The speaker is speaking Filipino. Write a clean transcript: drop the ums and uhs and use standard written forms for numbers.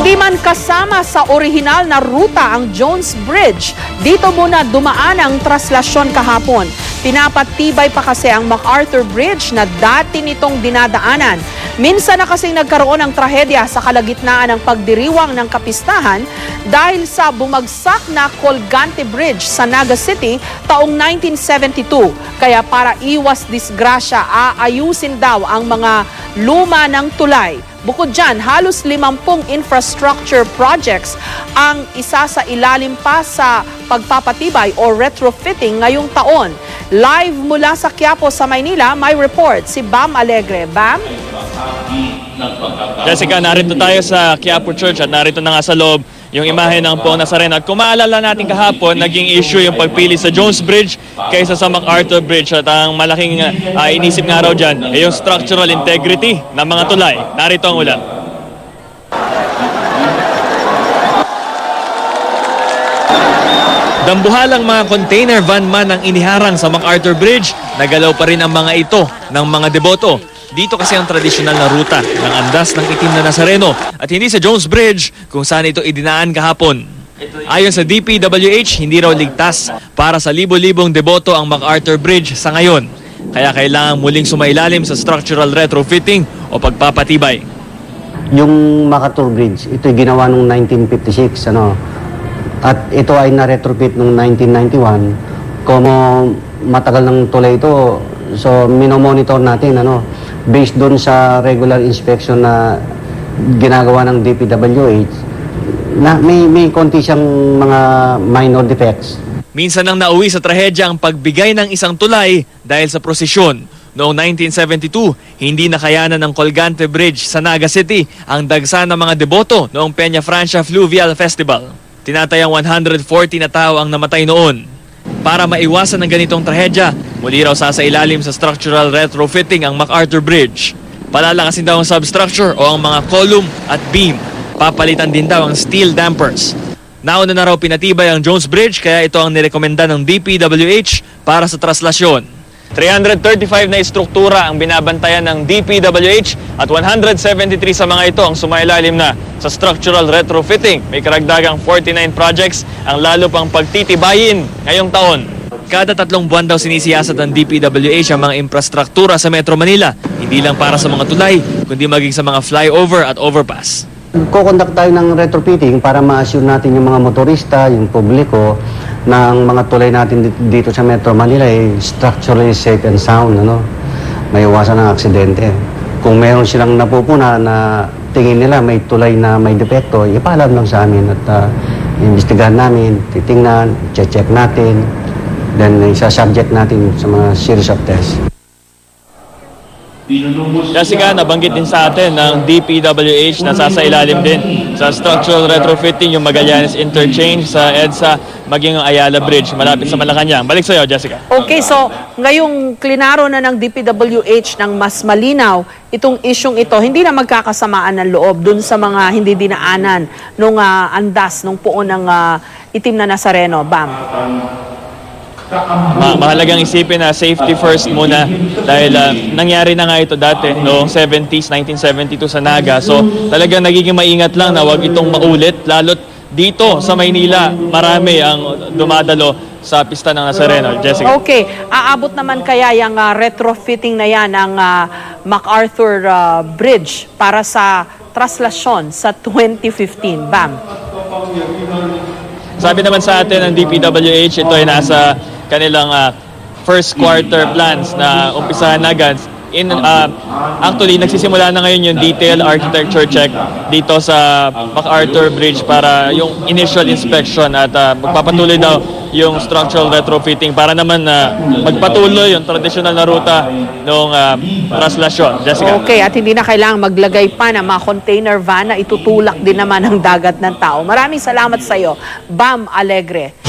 Hindi man kasama sa orihinal na ruta ang Jones Bridge, dito muna dumaan ang traslasyon kahapon. Pinapatibay pa kasi ang MacArthur Bridge na dati nitong dinadaanan. Minsan na kasing nagkaroon ng trahedya sa kalagitnaan ng pagdiriwang ng kapistahan dahil sa bumagsak na Colgante Bridge sa Naga City taong 1972. Kaya para iwas disgrasya, aayusin daw ang mga luma ng tulay. Bukod dyan, halos 50 infrastructure projects ang isa sa ilalim pa sa pagpapatibay o retrofitting ngayong taon. Live mula sa Quiapo sa Maynila, may report si Bam Alegre. Bam? Jessica, narito tayo sa Quiapo Church at narito na nga sa loob yung imahe ng Poong Nazareno. At kung maalala natin kahapon, naging issue yung pagpili sa Jones Bridge kaysa sa MacArthur Bridge. At ang malaking inisip nga raw dyan ay yung structural integrity ng mga tulay. Narito ang ulat. Dambuhalang mga container van man ang iniharang sa MacArthur Bridge, nagalaw pa rin ang mga ito ng mga deboto. Dito kasi ang tradisyonal na ruta ng andas ng itim na Nazareno at hindi sa Jones Bridge kung saan ito idinaan kahapon. Ayon sa DPWH, hindi raw ligtas para sa libo-libong deboto ang MacArthur Bridge sa ngayon. Kaya kailangan muling sumailalim sa structural retrofitting o pagpapatibay. Yung MacArthur Bridge, ito ginawa noong 1956, at ito ay na-retrofit noong 1991. Kung matagal ng tulay ito, so minomonitor natin, based doon sa regular inspection na ginagawa ng DPWH, na may konti siyang mga minor defects. Minsan nang nauwi sa trahedya ang pagbigay ng isang tulay dahil sa prosesyon. Noong 1972, hindi nakayanan ng Colgante Bridge sa Naga City ang dagsa ng mga deboto noong Peña Francia Fluvial Festival. Tinatayang 140 na tao ang namatay noon. Para maiwasan ng ganitong trahedya, muli raw sasailalim sa structural retrofitting ang MacArthur Bridge. Palalakasin daw ang substructure o ang mga column at beam. Papalitan din daw ang steel dampers. Nauna na raw pinatibay ang Jones Bridge kaya ito ang nirekomenda ng DPWH para sa traslasyon. 335 na istruktura ang binabantayan ng DPWH at 173 sa mga ito ang sumailalim na sa structural retrofitting. May karagdagang 49 projects ang lalo pang pagtitibayin ngayong taon. Kada 3 buwan daw sinisiyasat ng DPWH ang mga infrastruktura sa Metro Manila, hindi lang para sa mga tulay, kundi maging sa mga flyover at overpass. Kukondak tayo ng retrofitting para ma-assure natin yung mga motorista, yung publiko, na ang mga tulay natin dito sa Metro Manila ay structurally safe and sound, may iwasan ng aksidente. Kung meron silang napupuna na tingin nila may tulay na may depekto, ipaalam lang sa amin at imbestigahan namin, titingnan, check natin, then isa-subject natin sa mga series of tests. Kasi nga nabanggit din sa atin ng DPWH na sasailalim din sa structural retrofitting yung Magallanes Interchange sa EDSA maging ang Ayala Bridge malapit sa Malacanang. Balik sa iyo, Jessica. Okay, so ngayong klinaro na ng DPWH ng mas malinaw itong isyong ito, hindi na magkakasamaan ng loob dun sa mga hindi dinaanan nung andas, nung puon ng itim na Nazareno. Bam. Mahalagang isipin na safety first muna dahil nangyari na nga ito dati noong 70s, 1972 sa Naga. So talagang nagiging maingat lang na wag itong maulit, lalo't dito sa Maynila marami ang dumadalo sa pista ng Nazareno. Jessica. Okay, aabot naman kaya yung retrofitting na yan ng MacArthur Bridge para sa traslasyon sa 2015. Bam. Sabi naman sa atin ng DPWH, ito ay nasa kanilang first quarter plans na umpisahan na agad. Actually, nagsisimula na ngayon yung detail architecture check dito sa MacArthur Bridge para yung initial inspection at magpapatuloy daw yung structural retrofitting para naman magpatuloy yung traditional na ruta ng traslasyon. Jessica. Okay, at hindi na kailangang maglagay pa ng mga container van na itutulak din naman ang dagat ng tao. Maraming salamat sa iyo, Bam Alegre.